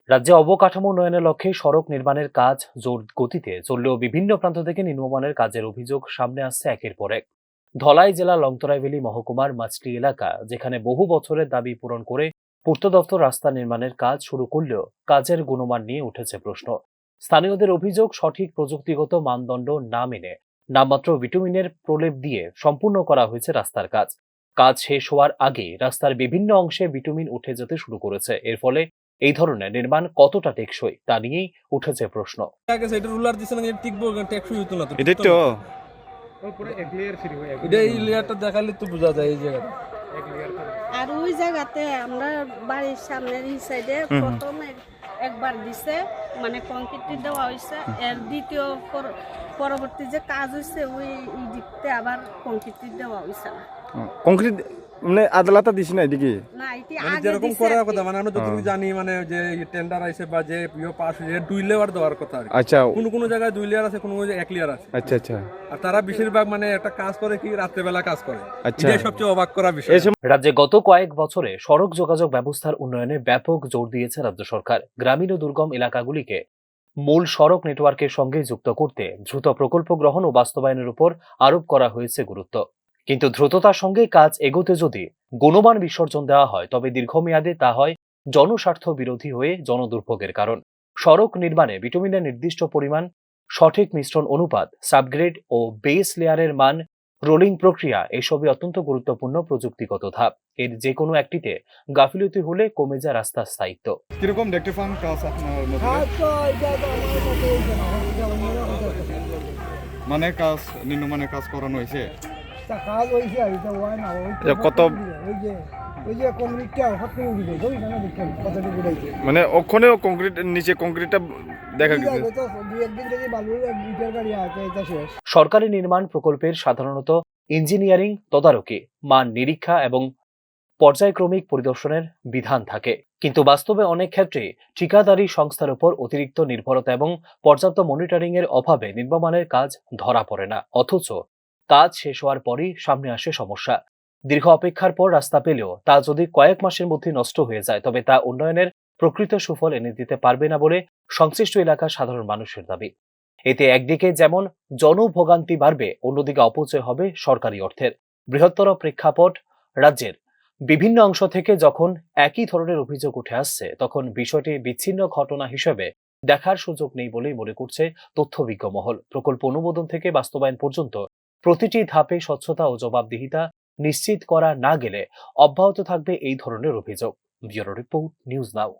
রাজ্যে অবকাঠামো উন্নয়নের লক্ষ্যে সড়ক নির্মাণের কাজ জোর গতিতে চললেও বিভিন্ন প্রান্ত থেকে নিম্নমানের কাজের অভিযোগ সামনে আসছে একের পর এক। ধলাই জেলা লংতরাই ভ্যালি মহকুমার মাছলি এলাকা, যেখানে বহু বছরের দাবি পূরণ করে পূর্ত দপ্তর রাস্তা নির্মাণের কাজ শুরু করলেও কাজের গুণমান নিয়ে উঠেছে প্রশ্ন। স্থানীয়দের অভিযোগ, সঠিক প্রযুক্তিগত মানদণ্ড না মেনে নামমাত্র বিটুমিনের প্রলেপ দিয়ে সম্পূর্ণ করা হয়েছে রাস্তার কাজ। কাজ শেষ হওয়ার আগে রাস্তার বিভিন্ন অংশে বিটুমিন উঠে যেতে শুরু করেছে। এর ফলে এই ধরনের নির্মাণ কতটা টেকসই তা নিয়েই উঠেছে প্রশ্ন। এটাই তো দেখালে তো বোঝা যায় এই জায়গাটা। আর ওই জায়গাতে আমরা বাড়ির সামনের এই সাইডে প্রথম একবার দিছে, মানে কংক্রিট দেওয়া হয়েছে। এর দ্বিতীয় পরবর্তী যে কাজ হয়েছে ওই দিকতে আবার কংক্রিট দেওয়া হয়েছে না। কংক্রিট মানে আদালতা দিছি না এদিকে না, এটি মানে আগে যেরকম দিছে করার আর কি। কথা, মানে আমরা যতটুকু জানি, মানে যে টেন্ডার আইছে বা যে পাস হয়েছে 2 লেয়ার দেওয়ার কথা আর কি। আচ্ছা কোন জায়গায় 2 লেয়ার আছে, কোন জায়গায় 1 লেয়ার আছে। আচ্ছা আচ্ছা আর তারা বেশিরভাগ মানে একটা কাজ করে কি রাত্রে বেলা কাজ করে। আচ্ছা। এটাই সবচেয়ে অবাক করা বিষয়। রাজ্যে গত কয়েক বছরে সড়ক যোগাযোগ ব্যবস্থার উন্নয়নে ব্যাপক জোর দিয়েছে রাজ্য সরকার। গ্রামীণ ও দুর্গম এলাকাগুলিকে মূল সড়ক নেটওয়ার্কের সঙ্গে যুক্ত করতে দ্রুত প্রকল্প গ্রহণ ও বাস্তবায়নের উপর আরোপ করা হয়েছে গুরুত্ব। কিন্তু দ্রুততার সঙ্গে কাজ এগোতে যদি গুণমান বিসর্জন দেওয়া হয়, তবে দীর্ঘমেয়াদে তা হয় জনস্বার্থ বিরোধী হয়ে জনদুর্ভোগের কারণ। সড়ক নির্মাণে বিটুমিনের নির্দিষ্ট পরিমাণ, সঠিক মিশ্রণ অনুপাত, সাবগ্রেড ও বেস লেয়ারের মান, রোলিং প্রক্রিয়া এসবই অত্যন্ত গুরুত্বপূর্ণ প্রযুক্তিগত ধাপ। এর যে কোনো একটিতে গাফিলতি হলে কমে যায় রাস্তার স্থায়িত্ব। কিরকম দেখতে পান কাজ আপনার মতে? মানে কাজ নিম্নমানের কাজ করানো হয়েছে কাজ হয়েছে আর এটা হয় না কত ওই যে কংক্রিটটা হঠাৎ করে উঠে যায়, ওইখানে দেখুন কতটুকু উঠেছে। মানে ওখানেও কংক্রিট নিচে কংক্রিটটা দেখা গেছে। তো দুই একদিন থেকে বালুর ইটের গাড়ি আছে, এটা শেষ। সরকারি নির্মাণ প্রকল্পের সাধারণত ইঞ্জিনিয়ারিং তদারকি, মান নিরীক্ষা এবং পর্যায়ক্রমিক পরিদর্শনের বিধান থাকে, কিন্তু বাস্তবে অনেক ক্ষেত্রে ঠিকাদারি সংস্থার উপর অতিরিক্ত নির্ভরতা এবং পর্যাপ্ত মনিটরিং এর অভাবে নিম্নমানের কাজ ধরা পড়ে না। অথচ কাজ শেষ হওয়ার পরই সামনে আসে সমস্যা। দীর্ঘ অপেক্ষার পর রাস্তা পেলেও তা যদি কয়েক মাসের মধ্যে নষ্ট হয়ে যায়, তবে তা উন্নয়নের প্রকৃত সুফল এনে দিতে পারবে না বলে সংশ্লিষ্ট এলাকার সাধারণ মানুষের দাবি। এতে একদিকে যেমন জনভোগান্তি বাড়বে, অন্যদিকে অপচয় হবে সরকারি অর্থের। বৃহত্তর প্রেক্ষাপট, রাজ্যের বিভিন্ন অংশ থেকে যখন একই ধরনের অভিযোগ উঠে আসছে, তখন বিষয়টি বিচ্ছিন্ন ঘটনা হিসেবে দেখার সুযোগ নেই বলেই মনে করছে তথ্যবিজ্ঞ মহল। প্রকল্প অনুমোদন থেকে বাস্তবায়ন পর্যন্ত প্রতিটি ধাপে স্বচ্ছতা ও জবাবদিহিতা নিশ্চিত করা না গেলে অব্যাহত থাকবে এই ধরনের অভিযোগ। Bureau report, news now.